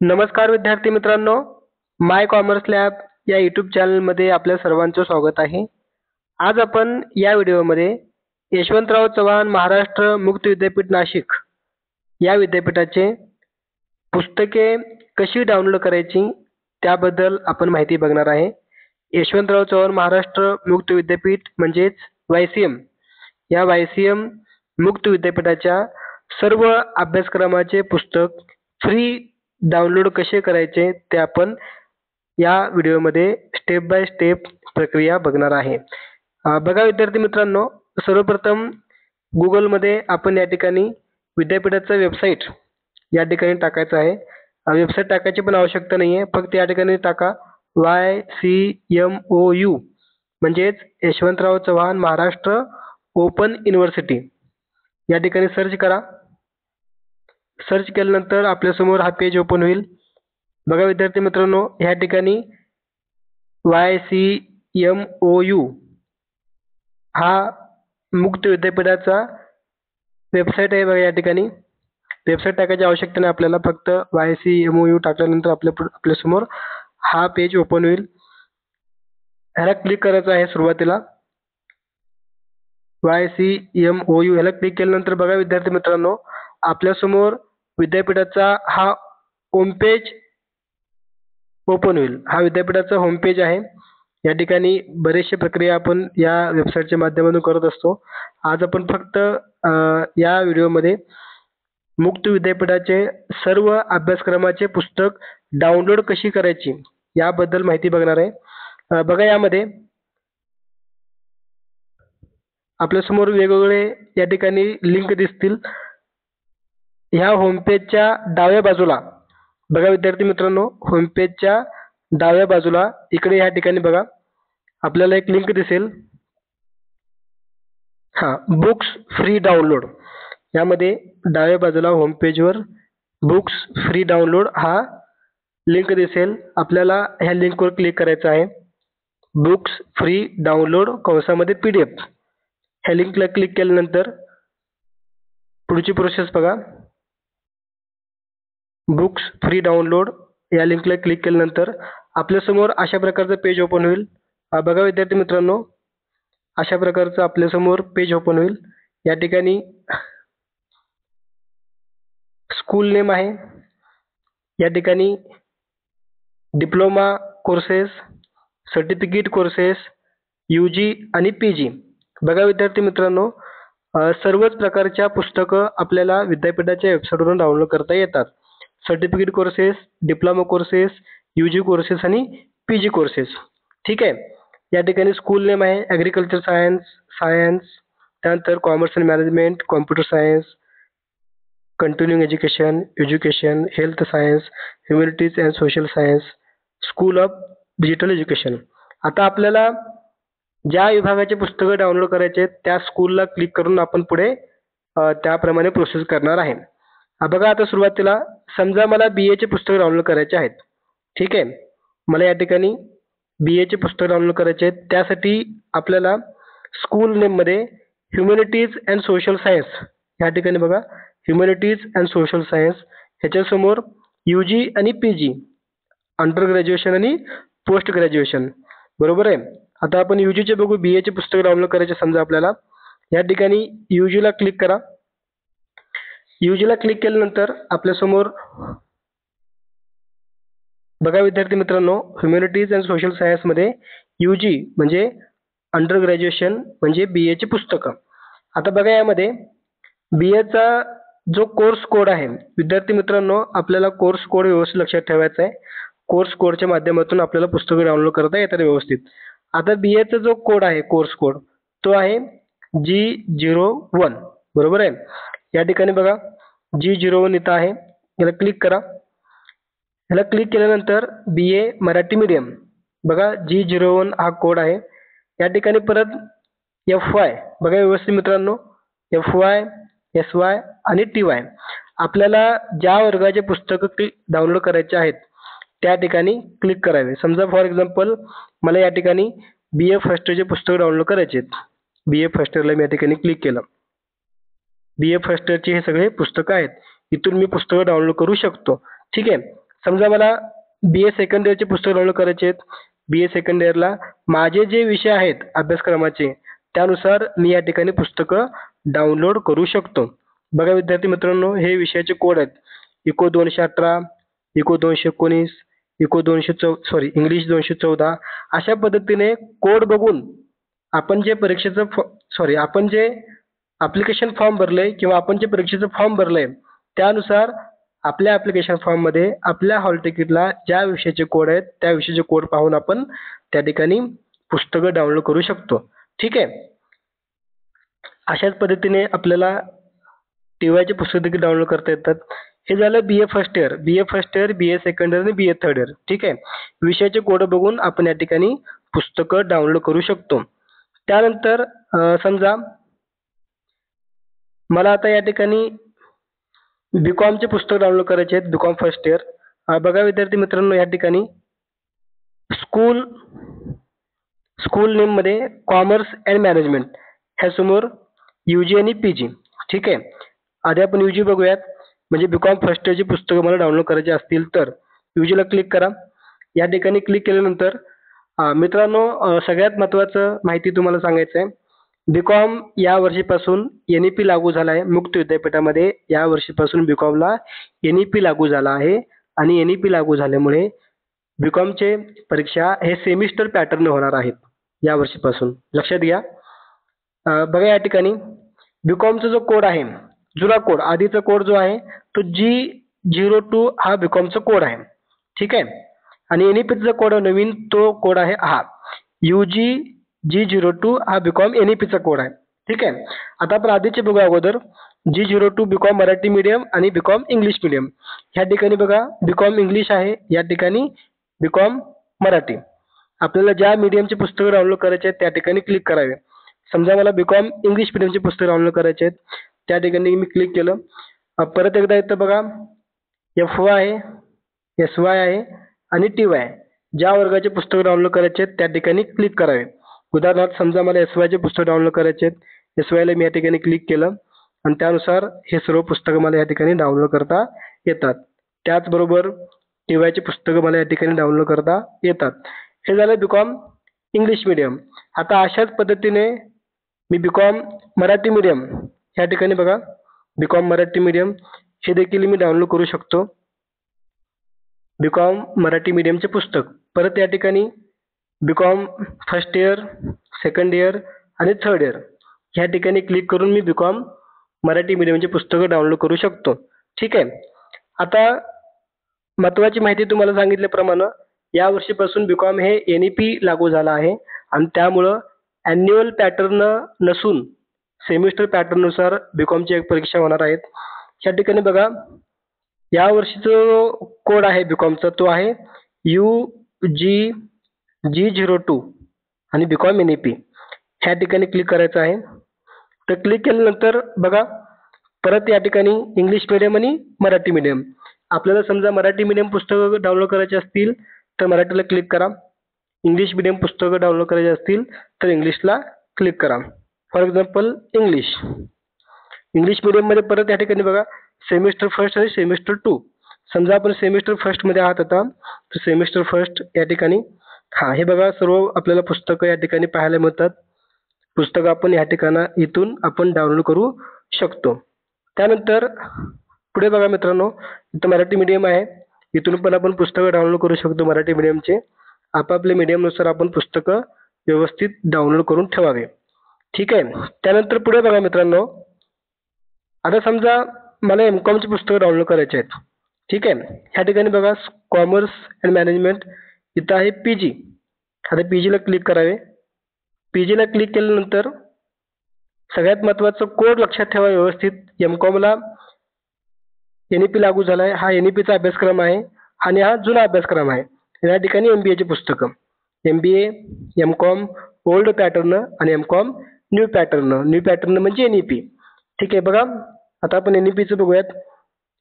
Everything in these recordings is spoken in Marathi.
नमस्कार विद्यार्थी मित्रांनो, माय कॉमर्स लॅब या यूट्यूब चॅनलमध्ये आपल्या सर्वांचं स्वागत आहे. आज आपण या व्हिडिओमध्ये यशवंतराव चव्हाण महाराष्ट्र मुक्त विद्यापीठ नाशिक या विद्यापीठाचे पुस्तके कशी डाउनलोड करायची त्याबद्दल आपण माहिती बघणार आहे. यशवंतराव चव्हाण महाराष्ट्र मुक्त विद्यापीठ म्हणजेच YCM या YCM मुक्त विद्यापीठाच्या सर्व अभ्यासक्रमाचे पुस्तक फ्री डाउनलोड कसे करायचे ते आपण या व्हिडिओमध्ये स्टेप बाय स्टेप प्रक्रिया बघणार आहे. बघा विद्यार्थी मित्रांनो, सर्वप्रथम गुगलमध्ये आपण या ठिकाणी विद्यापीठाचं वेबसाईट या ठिकाणी टाकायचं आहे. वेबसाईट टाकायची पण आवश्यकता नाही आहे, फक्त या ठिकाणी टाका YCMOU म्हणजेच यशवंतराव चव्हाण महाराष्ट्र ओपन युनिव्हर्सिटी या ठिकाणी सर्च करा. सर्च केल्यानंतर आपल्यासमोर हा पेज ओपन होईल. बघा विद्यार्थी मित्रांनो, ह्या ठिकाणी YCMOU हा मुक्त विद्यापीठाचा वेबसाईट आहे. बघा या ठिकाणी वेबसाईट टाकायची आवश्यकता नाही आपल्याला, फक्त YCMOU टाकल्यानंतर आपल्यासमोर हा पेज ओपन होईल. ह्याला क्लिक करायचं आहे. सुरुवातीला YCMOU ह्याला क्लिक केल्यानंतर बघा विद्यार्थी मित्रांनो, आपल्यासमोर विद्यापीठाचा हा होम पेज ओपन होईल. हा विद्यापीठाचा होम पेज आहे. या ठिकाणी बरेचशे प्रक्रिया आपण या वेबसाईटच्या माध्यमातून करत असतो. आज आपण फक्त या व्हिडिओमध्ये मुक्त विद्यापीठाचे सर्व अभ्यासक्रमाचे पुस्तक डाउनलोड कशी करायची याबद्दल माहिती बघणार आहे. बघा यामध्ये आपल्यासमोर वेगवेगळे या ठिकाणी लिंक दिसतील. ह्या होमपेजच्या डाव्या बाजूला बघा विद्यार्थी मित्रांनो, होमपेजच्या डाव्या बाजूला इकडे या ठिकाणी बघा आपल्याला एक लिंक दिसेल. Books free download. यामध्ये डाव्या बाजूला होमपेजवर बुक्स फ्री डाउनलोड हा लिंक दिसेल. आपल्याला ह्या लिंकवर क्लिक करायचं आहे. बुक्स फ्री डाउनलोड कंसामध्ये PDF ह्या लिंकला क्लिक केल्यानंतर पुढची प्रोसेस बघा. बुक्स फ्री डाउनलोड या लिंकला क्लिक केल्यानंतर आपल्यासमोर अशा प्रकारचं पेज ओपन होईल. बघा विद्यार्थी मित्रांनो, अशा प्रकारचं आपल्यासमोर पेज ओपन होईल. या ठिकाणी स्कूल नेम आहे. या ठिकाणी diploma courses, certificate courses, UG आणि PG. बघा विद्यार्थी मित्रांनो, सर्वच प्रकारच्या पुस्तकं आपल्याला विद्यापीठाच्या वेबसाईटवरून डाउनलोड करता येतात. Certificate courses, diploma courses, UG courses आणि PG कोर्सेस. ठीक आहे. या ठिकाणी स्कूल नेम आहे ॲग्रिकल्चर सायन्स, त्यानंतर commerce and management, computer science, continuing education, health science, humanities and social science, school of digital education. आता आपल्याला ज्या विभागाचे पुस्तकं डाउनलोड करायचे त्या स्कूलला क्लिक करून आपण पुढे त्याप्रमाणे प्रोसेस करणार आहे. बघा आता सुरुवातीला समजा मला BA चे पुस्तक डाउनलोड करायचे आहेत. ठीक आहे. मला या ठिकाणी BA चे पुस्तक डाउनलोड करायचे आहेत. त्यासाठी आपल्याला स्कूल नेममध्ये ह्युमॅनिटीज अँड सोशल सायन्स या ठिकाणी बघा ह्युमॅनिटीज अँड सोशल सायन्स ह्याच्यासमोर UG आणि PG, अंडर ग्रॅज्युएशन आणि पोस्ट ग्रॅज्युएशन. बरोबर आहे. आता आपण UG चे बघू. BA चे पुस्तक डाउनलोड करायचे समजा आपल्याला. या ठिकाणी UG ला क्लिक करा. UG ला क्लिक केल्यानंतर आपल्यासमोर बघा विद्यार्थी मित्रांनो, ह्युमॅनिटीज अँड सोशल सायन्समध्ये UG म्हणजे अंडर ग्रॅज्युएशन म्हणजे BA ची पुस्तकं. आता बघा यामध्ये BA चा जो कोर्स कोड आहे विद्यार्थी मित्रांनो, आपल्याला कोर्स कोड व्यवस्थित लक्षात ठेवायचा आहे. कोर्स कोडच्या माध्यमातून आपल्याला पुस्तकं डाउनलोड करता येतात व्यवस्थित. आता BA चा जो कोड आहे कोर्स कोड तो आहे G01. बरोबर आहे. या ठिकाणी बघा G01 इथं आहे. याला क्लिक करा. याला क्लिक केल्यानंतर BA मराठी मीडियम बघा G01 हा कोड आहे. या ठिकाणी परत FY बघा व्यवस्थित मित्रांनो, FY, SY आणि TY आपल्याला ज्या वर्गाचे पुस्तकं डाउनलोड करायचे आहेत त्या ठिकाणी क्लिक करावे. समजा फॉर एक्झाम्पल मला या ठिकाणी BA फर्स्ट इयरचे पुस्तक डाउनलोड करायचे आहेत. BA फर्स्ट इयरला मी या ठिकाणी क्लिक केलं. BA फर्स्ट इयरचे हे सगळे पुस्तकं आहेत. इथून मी पुस्तकं डाउनलोड करू शकतो. ठीक आहे. समजा मला बी ए सेकंड इयरचे पुस्तक डाउनलोड करायचे आहेत. बी ए सेकंड इयरला माझे जे विषय आहेत अभ्यासक्रमाचे त्यानुसार मी या ठिकाणी पुस्तकं डाउनलोड करू शकतो. बघा विद्यार्थी मित्रांनो, हे विषयाचे कोड आहेत. Eco 218, eco 219, eco 214, English 214. अशा पद्धतीने कोड बघून आपण जे परीक्षेचं आपण जे ॲप्लिकेशन फॉर्म भरलंय किंवा आपण जे परीक्षेचं फॉर्म भरलंय त्यानुसार आपल्या ॲप्लिकेशन फॉर्ममध्ये आपल्या हॉल तिकीटला ज्या विषयाचे कोड आहेत त्या विषयाचे कोड पाहून आपण त्या ठिकाणी पुस्तकं डाउनलोड करू शकतो. ठीक आहे. अशाच पद्धतीने आपल्याला टी-वायचे पुस्तक देखील डाउनलोड करता येतात. हे झालं बी ए फर्स्ट इयर, बी ए सेकंड इयर आणि बी ए थर्ड इयर. ठीक आहे. विषयाचे कोड बघून आपण या ठिकाणी पुस्तकं डाउनलोड करू शकतो. त्यानंतर समजा मला आता या ठिकाणी बी.कॉमचे पुस्तक डाउनलोड करायचे आहेत, बी.कॉम फर्स्ट इयर. बघा विद्यार्थी मित्रांनो, या ठिकाणी स्कूल नेममध्ये कॉमर्स अँड मॅनेजमेंट ह्यासमोर UG आणि PG. ठीक आहे. आधी आपण UG बघूयात. म्हणजे बी.कॉम फर्स्ट इयरची पुस्तकं मला डाउनलोड करायची असतील तर UGला क्लिक करा. या ठिकाणी क्लिक केल्यानंतर मित्रांनो सगळ्यात महत्त्वाचं माहिती तुम्हाला सांगायचं आहे. बी.कॉम या वर्षीपासून NEP लागू झाला आहे. मुक्त विद्यापीठामध्ये या वर्षीपासून बी.कॉमला NEP लागू झाला आहे आणि NEP लागू झाल्यामुळे बी.कॉमचे परीक्षा हे सेमिस्टर पॅटर्न होणार आहेत या वर्षीपासून. लक्षात घ्या. बघा या ठिकाणी बी.कॉमचा जो कोड आहे, जुना कोड, आधीचा कोड जो आहे तो G02 हा बी.कॉमचा कोड आहे. ठीक आहे. आणि NEPचा कोड नवीन तो कोड आहे हा UG G02 हा बी.कॉम NEPचा कोड आहे. ठीक आहे. आता आपण आधीचे बघू अगोदर. G02 बी.कॉम मराठी मीडियम आणि बी.कॉम इंग्लिश मीडियम. ह्या ठिकाणी बघा बी.कॉम इंग्लिश आहे, या ठिकाणी बी.कॉम मराठी. आपल्याला ज्या मीडियमचे पुस्तकं डाउनलोड करायचे आहेत त्या ठिकाणी क्लिक करावे. समजा मला बी.कॉम इंग्लिश मीडियमचे पुस्तक डाउनलोड करायचे आहेत, त्या ठिकाणी मी क्लिक केलं. परत एकदा इथं बघा FY आहे, SY आहे आणि TY. ज्या वर्गाचे पुस्तक डाउनलोड करायचे आहेत त्या ठिकाणी क्लिक करावे. उदाहरणार्थ समजा मला SY चे पुस्तक डाउनलोड करायचे आहेत. SY मी या ठिकाणी क्लिक केलं आणि त्यानुसार हे सर्व पुस्तकं मला या ठिकाणी डाउनलोड करता येतात. त्याचबरोबर TY ची पुस्तकं मला या ठिकाणी डाउनलोड करता येतात. हे झालं बी.कॉम इंग्लिश मीडियम. आता अशाच पद्धतीने मी बी.कॉम मराठी मीडियम ह्या ठिकाणी बघा बी.कॉम मराठी मीडियम हे देखील मी डाउनलोड करू शकतो. बी.कॉम मराठी मीडियमचे पुस्तक. परत या ठिकाणी BCom first year, second year आणि थर्ड इयर ह्या ठिकाणी क्लिक करून मी बी.कॉम मराठी मीडियमचे पुस्तकं डाउनलोड करू शकतो. ठीक आहे. आता महत्त्वाची माहिती तुम्हाला सांगितल्याप्रमाणे या वर्षीपासून बी.कॉम हे NEP लागू झाला आहे आणि त्यामुळं ॲन्युअल पॅटर्न नसून सेमिस्टर पॅटर्ननुसार बी.कॉमची एक परीक्षा होणार आहेत. ह्या ठिकाणी बघा या वर्षीचा कोड आहे बी.कॉमचा तो आहे UG G02 आणि बी.कॉम NEP. ह्या ठिकाणी क्लिक करायचं आहे. तर क्लिक केल्यानंतर बघा परत या ठिकाणी इंग्लिश मीडियम आणि मराठी मीडियम. आपल्याला समजा मराठी मीडियम पुस्तकं डाउनलोड करायचे असतील तर मराठीला क्लिक करा. इंग्लिश मीडियम पुस्तकं डाउनलोड करायचे असतील तर इंग्लिशला क्लिक करा. फॉर एक्झाम्पल इंग्लिश मीडियममध्ये परत या ठिकाणी बघा सेमिस्टर फर्स्ट आणि सेमिस्टर 2. समजा आपण सेमिस्टर फर्स्टमध्ये आहात आता तर सेमिस्टर फर्स्ट या ठिकाणी हे बघा सर्व आपल्याला पुस्तकं या ठिकाणी पाहायला मिळतात. पुस्तकं आपण या इथून आपण डाउनलोड करू शकतो. त्यानंतर पुढे बघा मित्रांनो, इथं मराठी मीडियम आहे. इथून पण आपण पुस्तकं डाउनलोड करू शकतो मराठी मीडियमचे. आपापल्या मीडियमनुसार आपण पुस्तकं व्यवस्थित डाउनलोड करून ठेवावे. ठीक आहे. त्यानंतर पुढे बघा मित्रांनो, आता समजा मला M.कॉमची पुस्तकं डाउनलोड करायची आहेत. ठीक आहे. ह्या ठिकाणी बघा कॉमर्स अँड मॅनेजमेंट इथं आहे PG. आता PGला क्लिक करावे. PGला क्लिक केल्यानंतर सगळ्यात महत्त्वाचं कोड लक्षात ठेवा व्यवस्थित. M.कॉमला NEP लागू झाला आहे. हा NEPचा अभ्यासक्रम आहे आणि हा जुना अभ्यासक्रम आहे. या ठिकाणी MBAची पुस्तकं MBA, M.कॉम ओल्ड पॅटर्न आणि M.कॉम न्यू पॅटर्न. न्यू पॅटर्न म्हणजे NEP. ठीक आहे. बघा आता आपण NEPचं बघूयात.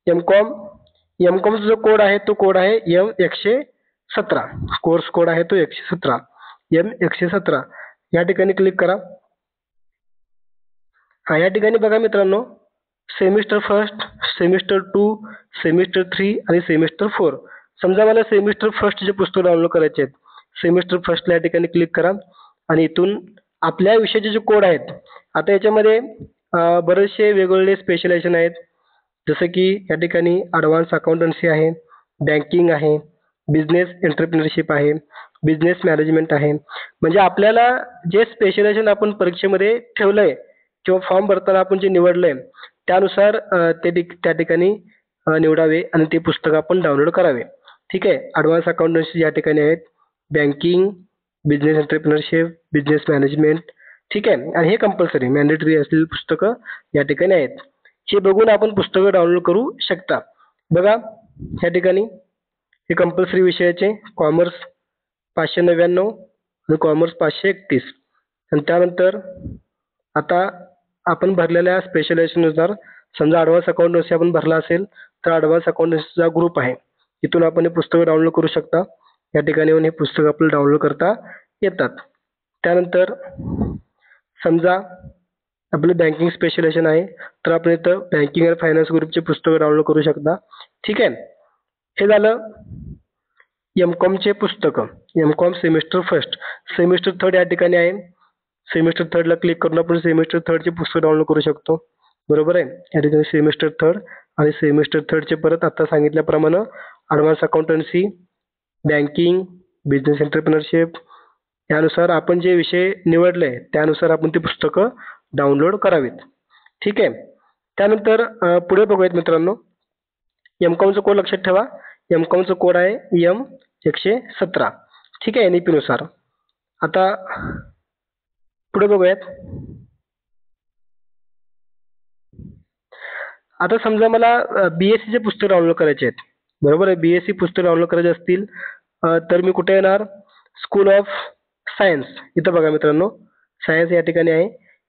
M.कॉमचा जो कोड आहे तो कोड आहे M117. कोर्स कोड आहे तो 117 M117. या ठिकाणी क्लिक करा. या ठिकाणी बघा मित्रांनो सेमिस्टर फर्स्ट, सेमिस्टर 2, सेमिस्टर 3 आणि सेमिस्टर 4 समजा मला सेमिस्टर फर्स्टचे पुस्तक डाउनलोड करायचे आहेत. सेमिस्टर फर्स्टला या ठिकाणी क्लिक करा आणि इथून आपल्या विषयाचे जे कोड आहेत, आता याच्यामध्ये बरेचसे वेगवेगळे स्पेशलायझेशन आहेत. जसं की या ठिकाणी ॲडव्हान्स अकाउंटन्सी आहे, बँकिंग आहे, बिझनेस एंटरप्रिनरशिप आहे, बिझनेस मॅनेजमेंट आहे. म्हणजे आपल्याला जे स्पेशलायझेशन आपण परीक्षेमध्ये ठेवलंय किंवा फॉर्म भरताना आपण जे निवडलंय त्यानुसार त्या ठिकाणी निवडावे आणि ते पुस्तक आपण डाउनलोड करावे. ठीक आहे. ॲडव्हान्स अकाउंटन्सी या ठिकाणी आहेत, banking, business entrepreneurship, business management. ठीक आहे. आणि हे कंपल्सरी मॅन्डेटरी असलेली पुस्तकं या ठिकाणी आहेत. हे बघून आपण पुस्तकं डाउनलोड करू शकता. बघा या ठिकाणी हे कंपल्सरी विषयाचे कॉमर्स 599 आणि कॉमर्स 531. आणि त्यानंतर आता आपण भरलेल्या स्पेशलायझेशननुसार समजा ॲडव्हान्स अकाउंटन्सी आपण भरला असेल तर ॲडव्हान्स अकाउंटन्सीचा ग्रुप आहे. इथून आपण हे पुस्तकं डाउनलोड करू शकता. या ठिकाणी येऊन हे पुस्तक आपल्याला डाउनलोड करता येतात. त्यानंतर समजा आपलं बँकिंग स्पेशलायझेशन आहे तर आपण इथं बँकिंग आणि फायनान्स ग्रुपचे पुस्तकं डाउनलोड करू शकता. ठीक आहे. हे झालं एम.कॉमचे पुस्तकं. M.Com semester first. Semester third या ठिकाणी आहे. सेमिस्टर थर्डला क्लिक करून आपण सेमिस्टर थर्डचे पुस्तक डाउनलोड करू शकतो. बरोबर आहे. या ठिकाणी सेमिस्टर थर्ड आणि सेमिस्टर थर्डचे परत आता सांगितल्याप्रमाणे advance accountancy, banking, business entrepreneurship यानुसार आपण जे विषय निवडले त्यानुसार आपण ती पुस्तकं डाउनलोड करावीत. ठीक आहे. त्यानंतर पुढे बघूयात मित्रांनो. एम.कॉमचा कोड लक्षात ठेवा. एम.कॉमचा कोड आहे M117. ठीक आहे. NEP नुसार. आता पुढे बघूयात. आता समजा मला BScचे पुस्तक डाउनलोड करायचे आहेत. बरोबर आहे. BSc पुस्तक डाउनलोड करायचे असतील तर मी कुठे येणार? School of science. इथं बघा मित्रांनो, सायन्स या ठिकाणी आहे.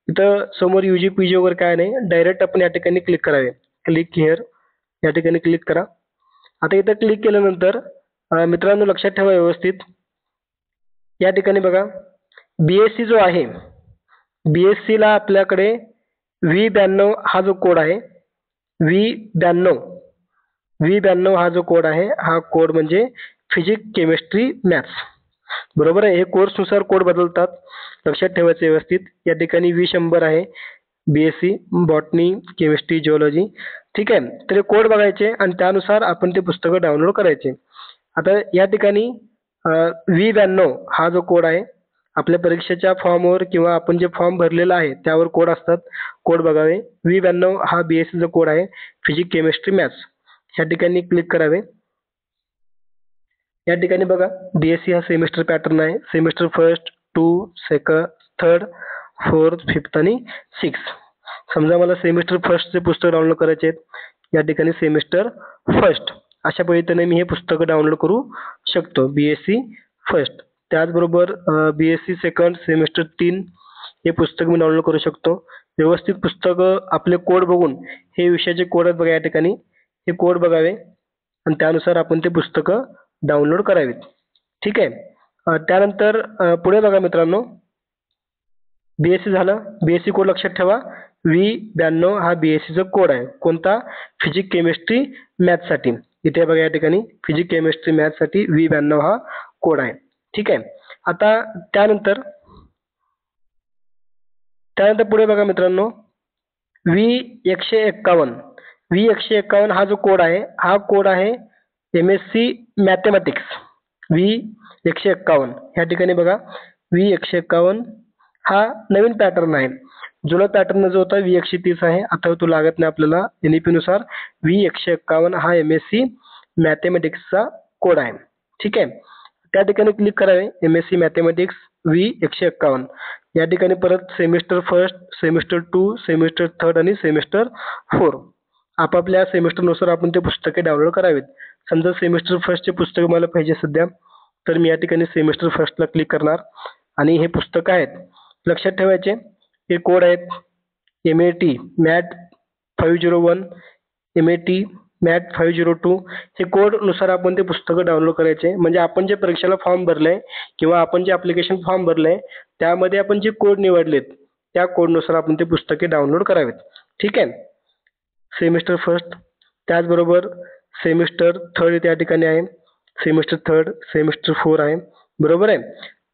इथं समोर UG PG वगैरे काय नाही, डायरेक्ट आपण या ठिकाणी क्लिक करावे. क्लिक हिअर या ठिकाणी क्लिक करा. आता इथं क्लिक केल्यानंतर मित्रांनो लक्षात ठेवा व्यवस्थित. या ठिकाणी बघा BSc जो आहे, BSc ला आपल्याकडे V92 हा जो कोड आहे, V92 हा जो कोड आहे, हा कोड म्हणजे फिजिक्स, केमिस्ट्री, मॅथ्स. बरोबर आहे. हे कोर्सनुसार कोड बदलतात. लक्षात ठेवायचं व्यवस्थित. या ठिकाणी V100 आहे BSc, बॉटनी, केमिस्ट्री, जिओलॉजी. ठीक आहे. तर हे कोड बघायचे आणि त्यानुसार आपण ते पुस्तकं डाउनलोड करायचे. आता या ठिकाणी V92 हा जो कोड आहे, आपल्या परीक्षेच्या फॉर्मवर किंवा आपण जे फॉर्म भरलेला आहे त्यावर कोड असतात. कोड बघावे. V92 हा BScचा कोड आहे, फिजिक्स, केमिस्ट्री, मॅथ्स. या ठिकाणी क्लिक करावे. या ठिकाणी बघा BSc हा सेमिस्टर पॅटर्न आहे. Semester first, 2, second, third, fourth, fifth आणि सिक्स्थ. समजा मला सेमिस्टर फर्स्टचे पुस्तक डाउनलोड करायचे आहेत. या ठिकाणी सेमिस्टर फर्स्ट अशा पद्धतीने मी हे पुस्तकं डाउनलोड करू शकतो. BSc first. त्याचबरोबर BSc सेकंड, सेमिस्टर 3 हे पुस्तक मी डाउनलोड करू शकतो. व्यवस्थित पुस्तकं आपले कोड बघून, हे विषयाचे कोड आहेत बघा या ठिकाणी, हे कोड बघावे आणि त्यानुसार आपण ते पुस्तकं डाउनलोड करावीत. ठीक आहे. त्यानंतर पुढे बघा मित्रांनो, BSc झालं. BSc कोड लक्षात ठेवा. V92 हा BScचा कोड आहे. कोणता? फिजिक्स, केमिस्ट्री, मॅथ्ससाठी. इथे बघा या ठिकाणी फिजिक्स, केमिस्ट्री, मॅथ्ससाठी V92 हा कोड आहे. ठीक आहे. आता त्यानंतर पुढे बघा मित्रांनो, V151. V151 हा जो कोड आहे, हा कोड आहे MSc मॅथेमॅटिक्स. V151 ह्या ठिकाणी बघा V151 हा नवीन पॅटर्न आहे. जुना पॅटर्न जो होता V130 आहे. आता तो लागत नाही आपल्याला. NEP नुसार V151 हा MSc मॅथेमॅटिक्सचा कोड आहे. ठीक आहे. त्या ठिकाणी क्लिक करावे. MSc mathematics V151. या ठिकाणी परत semester first, semester 2, semester third आणि सेमिस्टर 4 आपापल्या सेमिस्टरनुसार आपण ते पुस्तके डाउनलोड करावेत. समजा सेमिस्टर फर्स्टचे पुस्तक मला पाहिजे सध्या, तर मी या ठिकाणी सेमिस्टर फर्स्टला क्लिक करणार आणि हे पुस्तक आहेत. लक्षात ठेवायचे हे कोड आहेत. MAT मॅथ 501, MAT मॅथ 502 हे कोडनुसार आपण ते पुस्तकं डाउनलोड करायचे. म्हणजे आपण जे परीक्षेला फॉर्म भरले किंवा आपण जे ॲप्लिकेशन फॉर्म भरले त्यामध्ये आपण जे कोड निवडलेत त्या कोडनुसार आपण ते पुस्तके डाउनलोड करावेत. ठीक आहे. Semester first. त्याचबरोबर सेमिस्टर थर्ड त्या ठिकाणी आहे. सेमिस्टर थर्ड, सेमिस्टर फोर आहे. बरोबर आहे.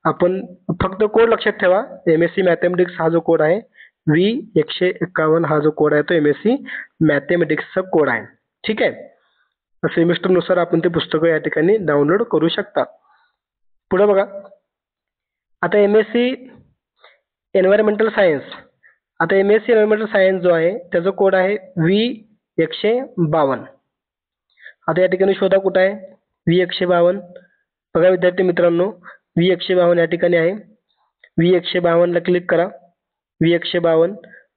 आपण फक्त कोड लक्षात ठेवा. MSc मॅथेमॅटिक्स हा जो कोड आहे V151 हा जो कोड आहे तो MSc मॅथेमॅटिक्सचा कोड आहे. ठीक आहे. सेमिस्टर नुसार आपण ते पुस्तकं या ठिकाणी डाउनलोड करू शकता. पुढे बघा. आता MSc एन्व्हायरमेंटल सायन्स. आता MSc एन्व्हायरमेंटल सायन्स जो आहे त्याचा कोड आहे V152. आता या ठिकाणी शोधा कुठं आहे V152. बघा विद्यार्थी मित्रांनो, V152 या ठिकाणी आहे. V152 ला क्लिक करा. V152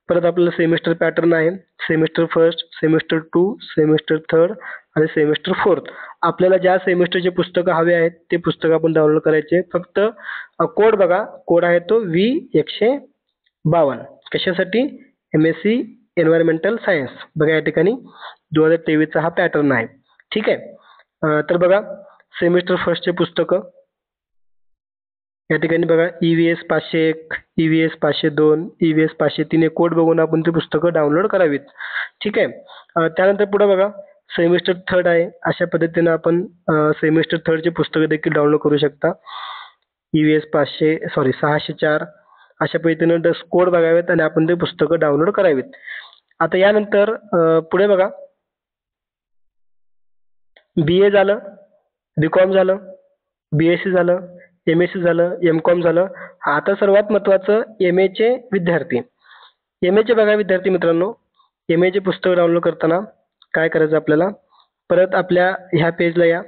परत आपल्याला सेमिस्टर पॅटर्न आहे. Semester first, semester to, semester third आणि सेमिस्टर फोर्थ. आपल्याला ज्या सेमिस्टरचे पुस्तकं हवे आहेत ते पुस्तक आपण डाउनलोड करायचे. फक्त कोड बघा, कोड आहे तो V152. कशासाठी? MSc environmental science. बघा या ठिकाणी 2023 चा हा पॅटर्न आहे. ठीक आहे. तर बघा सेमिस्टर फर्स्टचे पुस्तकं या ठिकाणी बघा EVS 501, EVS 502, EVS 503 हे कोड बघून आपण ते पुस्तकं डाउनलोड करावीत. ठीक आहे. त्यानंतर पुढे बघा सेमिस्टर थर्ड आहे. अशा पद्धतीनं आपण सेमिस्टर थर्डचे पुस्तकं देखील डाउनलोड करू शकता. EVS 604 अशा पद्धतीनं कोड बघावेत आणि आपण ते पुस्तकं डाउनलोड करावीत. आता यानंतर पुढे बघा BA झालं, BCom झालं, BSc झालं, MSc झालं, MCom झालं. आता सर्वात महत्त्वाचं MA चे विद्यार्थी. MA चे बघा विद्यार्थी मित्रांनो, MA चे पुस्तक डाउनलोड करताना काय करायचं आपल्याला? परत आपल्या ह्या पेजला या.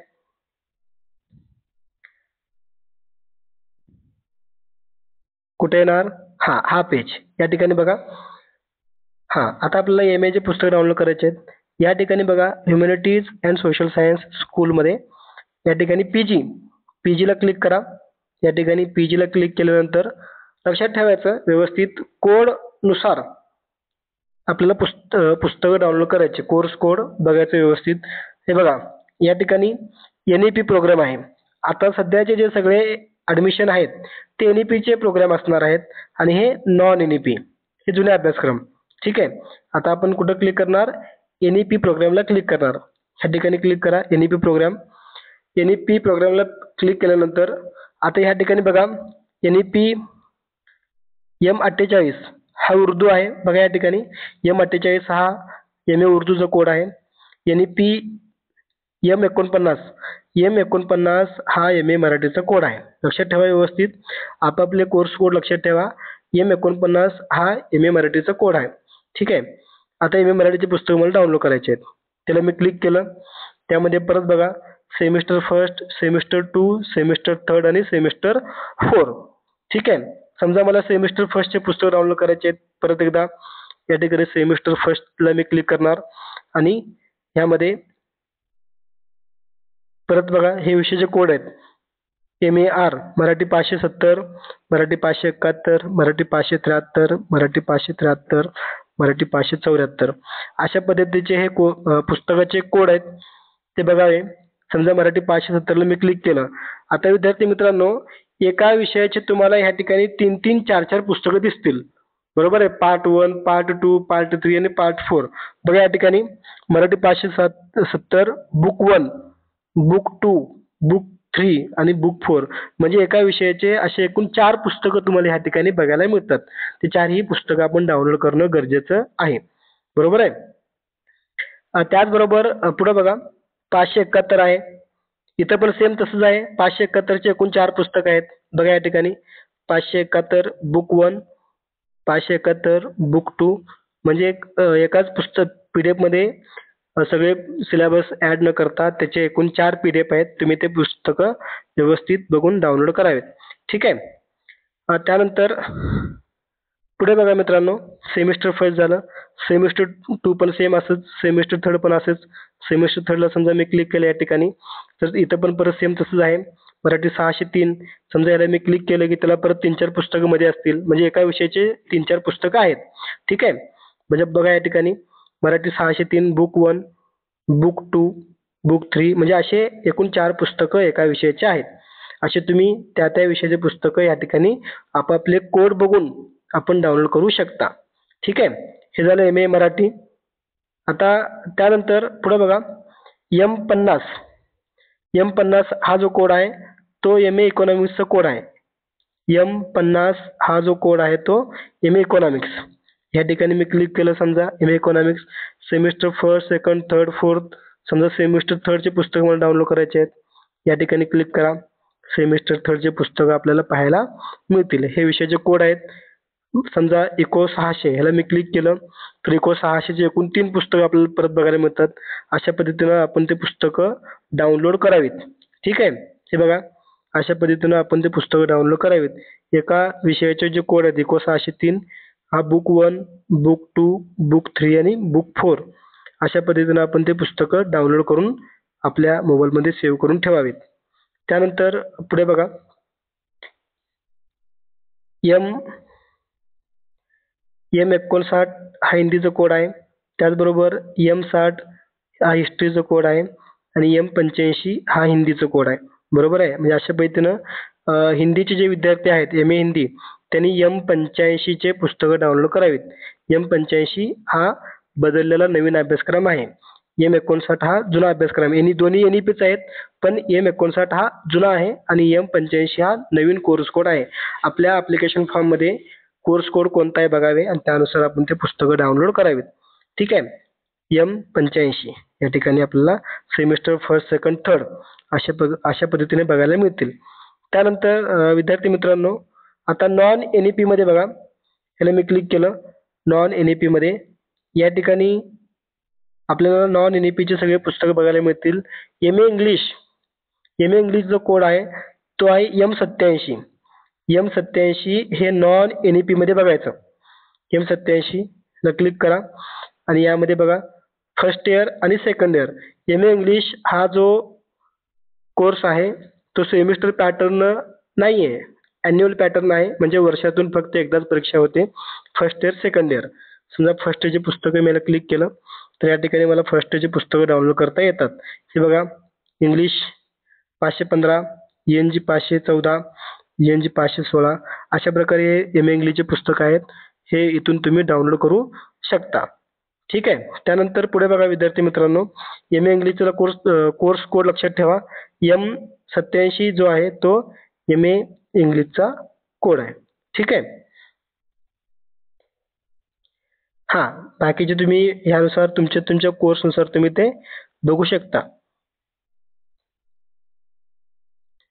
कुठे येणार? हा पेज. या ठिकाणी बघा. आता आपल्याला MA चे पुस्तक डाउनलोड करायचे आहेत. या ठिकाणी बघा ह्युमॅनिटीज अँड सोशल सायन्स स्कूलमध्ये या ठिकाणी PG ला क्लिक करा. या ठिकाणी PG ला क्लिक केल्यानंतर लक्षात ठेवायचं व्यवस्थित कोड नुसार आपल्याला पुस्तकं डाउनलोड करायचे. कोर्स कोड बघायचं व्यवस्थित. हे बघा या ठिकाणी NEP प्रोग्राम आहे. आता सध्याचे जे सगळे ॲडमिशन आहेत ते NEP चे प्रोग्राम असणार आहेत आणि हे नॉन NEP हे जुने अभ्यासक्रम. ठीक आहे. आता आपण कुठं क्लिक करणार? NEP प्रोग्रामला क्लिक करणार. ह्या ठिकाणी क्लिक करा NEP प्रोग्राम. NEP प्रोग्रामला क्लिक केल्यानंतर आता ह्या ठिकाणी बघा NEP M48 हा उर्दू आहे. बघा या ठिकाणी M48 हा MA उर्दूचा कोड आहे. NEP M49 हा MA मराठीचा कोड आहे. लक्षात ठेवा व्यवस्थित. आपापले कोर्स कोड लक्षात ठेवा. M49 हा MA मराठीचा कोड आहे. ठीक आहे. आता MA मराठीचे पुस्तक मला डाउनलोड करायचे आहेत. त्याला मी क्लिक केलं. त्यामध्ये परत बघा semester first, semester to, semester third आणि सेमिस्टर फोर. ठीक आहे. समजा मला सेमिस्टर फर्स्टचे पुस्तक डाउनलोड करायचे आहेत. परत एकदा या ठिकाणी सेमिस्टर फर्स्टला मी क्लिक करणार आणि ह्यामध्ये परत बघा हे विषयाचे कोड आहेत. MAR मराठी 570, मराठी 571, मराठी 573, मराठी 573, मराठी 574 अशा पद्धतीचे हे पुस्तकाचे कोड आहेत ते बघावे. समजा मराठी 570 मी क्लिक केलं. आता विद्यार्थी मित्रांनो एका विषयाचे तुम्हाला ह्या ठिकाणी 3-3, 4-4 पुस्तकं दिसतील. बरोबर आहे. पार्ट 1, पार्ट 2, पार्ट 3 आणि पार्ट 4. बघा या ठिकाणी मराठी 570 बुक 1, बुक 2, बुक 3 आणि बुक 4 म्हणजे एका विषयाचे असे एकूण 4 पुस्तकं तुम्हाला ह्या ठिकाणी बघायला मिळतात. ते 4ही पुस्तकं आपण डाउनलोड करणं गरजेचं आहे. बरोबर आहे. त्याचबरोबर पुढे बघा 571 आहे. इथं पण सेम तसंच आहे. 571 चे एकूण 4 पुस्तकं आहेत. बघा या ठिकाणी 571 बुक 1, 571 बुक 2 म्हणजे एकाच पुस्तक PDF मध्ये सगळे सिलेबस ॲड न करता त्याचे एकूण 4 PDF आहेत. तुम्ही ते पुस्तकं व्यवस्थित बघून डाउनलोड करावेत. ठीक आहे. त्यानंतर पुढे बघा मित्रांनो सेमिस्टर फर्स्ट झालं. सेमिस्टर टू पण सेम असंच. सेमिस्टर थर्ड पण असंच. सेमिस्टर थर्डला समजा मी क्लिक केलं या ठिकाणी तर इथं पण परत सेम तसंच आहे. मराठी 603 समजा याला मी क्लिक केलं की त्याला परत 3-4 पुस्तकं मध्ये असतील. म्हणजे एका विषयाचे 3-4 पुस्तकं आहेत. ठीक आहे. म्हणजे बघा या ठिकाणी मराठी 603 बुक 1, बुक 2, बुक 3 म्हणजे असे एकूण 4 पुस्तकं एका विषयाचे आहेत. असे तुम्ही त्या त्या विषयाचे पुस्तकं या ठिकाणी आपापले कोड बघून आपण डाउनलोड करू शकता. ठीक आहे. हे झालं MA मराठी. आता त्यानंतर पुढे बघा M50 M50 हा जो कोड आहे तो MA इकॉनॉमिक्सचा कोड आहे. M50 हा जो कोड आहे तो MA इकॉनॉमिक्स. या ठिकाणी मी क्लिक केलं समजा MA economics semester first, second, third, fourth. समजा सेमिस्टर थर्डचे पुस्तक मला डाउनलोड करायचे आहेत. या ठिकाणी क्लिक करा. सेमिस्टर थर्डचे पुस्तक आपल्याला पाहायला मिळतील. हे विषयाचे कोड आहेत. समजा इको 600 ह्याला मी क्लिक केलं तर इको 600चे एकूण 3 पुस्तकं आपल्याला परत बघायला मिळतात. अशा पद्धतीनं आपण ते पुस्तकं डाउनलोड करावीत. ठीक आहे. हे बघा अशा पद्धतीनं आपण ते पुस्तकं डाउनलोड करावीत. एका विषयाचे जे कोड आहेत इको 603 हा बुक 1, बुक 2, बुक 3 आणि बुक 4 अशा पद्धतीनं आपण ते पुस्तकं डाउनलोड करून आपल्या मोबाईलमध्ये सेव्ह करून ठेवावीत. त्यानंतर पुढे बघा M59 हा हिंदीचा कोड आहे. त्याचबरोबर M60 हा हिस्ट्रीचा कोड आहे आणि M85 हा हिंदीचा कोड आहे. बरोबर आहे. म्हणजे अशा पद्धतीनं हिंदीचे जे विद्यार्थी आहेत MA हिंदी त्यांनी M85 चे पुस्तकं डाउनलोड करावीत. M85 हा बदललेला नवीन अभ्यासक्रम आहे. M59 हा जुना अभ्यासक्रम आहे. दोन्ही NEPच आहेत पण M59 हा जुना आहे आणि M85 हा नवीन कोर्स कोड आहे. आपल्या ॲप्लिकेशन फॉर्ममध्ये कोर्स कोड कोणता आहे बघावे आणि त्यानुसार आपण ते पुस्तकं डाउनलोड करावीत. ठीक आहे. M85 या ठिकाणी आपल्याला सेमिस्टर फर्स्ट, सेकंड, थर्ड अशा पद्धतीने बघायला मिळतील. त्यानंतर विद्यार्थी मित्रांनो आता नॉन NEP मध्ये बघा. ह्याला मी क्लिक केलं. नॉन NEP मध्ये या ठिकाणी आपल्याला नॉन NEPचे सगळे पुस्तकं बघायला मिळतील. MA इंग्लिश जो कोड आहे तो आहे M87. M87 हे नॉन NEP मध्ये बघायचं. M87 ला क्लिक करा आणि यामध्ये बघा फर्स्ट इयर आणि सेकंड इयर. MA इंग्लिश हा जो कोर्स आहे तो सेमिस्टर पॅटर्न नाही आहे, ॲन्युअल पॅटर्न आहे. म्हणजे वर्षातून फक्त एकदाच परीक्षा होते फर्स्ट इयर, सेकंड इयर. समजा फर्स्ट इयरची पुस्तकं मी क्लिक केलं तर या ठिकाणी मला फर्स्ट इयरची पुस्तकं डाउनलोड करता येतात. हे बघा इंग्लिश 515, ENG 514, ENG 516 अशा प्रकारे MA इंग्लिशचे पुस्तक आहेत. हे इथून तुम्ही डाउनलोड करू शकता. ठीक आहे. त्यानंतर पुढे बघा विद्यार्थी मित्रांनो MA इंग्लिशचा कोर्स कोड लक्षात ठेवा. M87 जो आहे तो MA इंग्लिशचा कोड आहे. ठीक आहे. हां बाकीचे तुम्ही ह्यानुसार तुमच्या कोर्सनुसार तुम्ही ते बघू शकता.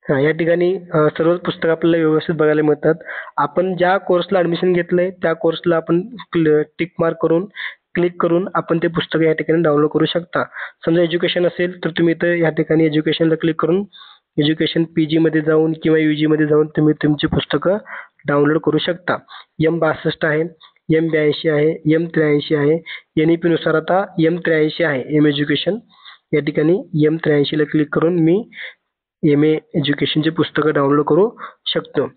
हां या ठिकाणी सर्वच पुस्तकं आपल्याला व्यवस्थित बघायला मिळतात. आपण ज्या कोर्सला ॲडमिशन घेतलंय त्या कोर्सला आपण टिक मार्क करून क्लिक करून आपण ते पुस्तकं या ठिकाणी डाउनलोड करू शकता. समजा एज्युकेशन असेल तर तुम्ही इथं या ठिकाणी एज्युकेशनला क्लिक करून एज्युकेशन PGमध्ये जाऊन किंवा UGमध्ये जाऊन तुम्ही तुमची पुस्तकं डाउनलोड करू शकता. M62 आहे, M82 आहे, M83 आहे. NEP नुसार आता M83 आहे. M एज्युकेशन या ठिकाणी M83 ला क्लिक करून मी MA एज्युकेशनची पुस्तकं डाउनलोड करू शकतो.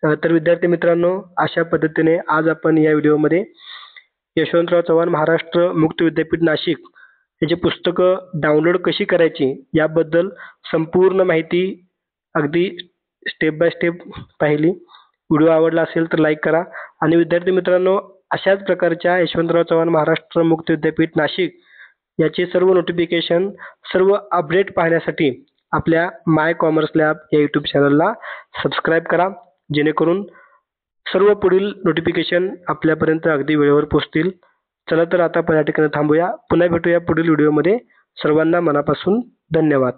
तर विद्यार्थी मित्रांनो अशा पद्धतीने आज आपण या व्हिडिओमध्ये यशवंतराव चव्हाण महाराष्ट्र मुक्त विद्यापीठ नाशिक याची पुस्तकं डाउनलोड कशी करायची याबद्दल संपूर्ण माहिती अगदी स्टेप बाय स्टेप पाहिली. व्हिडिओ आवडला असेल तर लाईक करा आणि विद्यार्थी मित्रांनो अशाच प्रकारच्या यशवंतराव चव्हाण महाराष्ट्र मुक्त विद्यापीठ नाशिक याचे सर्व नोटिफिकेशन, सर्व अपडेट पाहण्यासाठी आपल्या माय कॉमर्स लॅब या यूट्यूब चॅनलला सबस्क्राईब करा. जेणेकरून सर्व पुढील नोटिफिकेशन आपल्यापर्यंत अगदी वेळेवर पोहोचतील. चला तर आता आपण या ठिकाणी थांबूया. पुन्हा भेटूया पुढील व्हिडिओमध्ये. सर्वांना मनापासून धन्यवाद.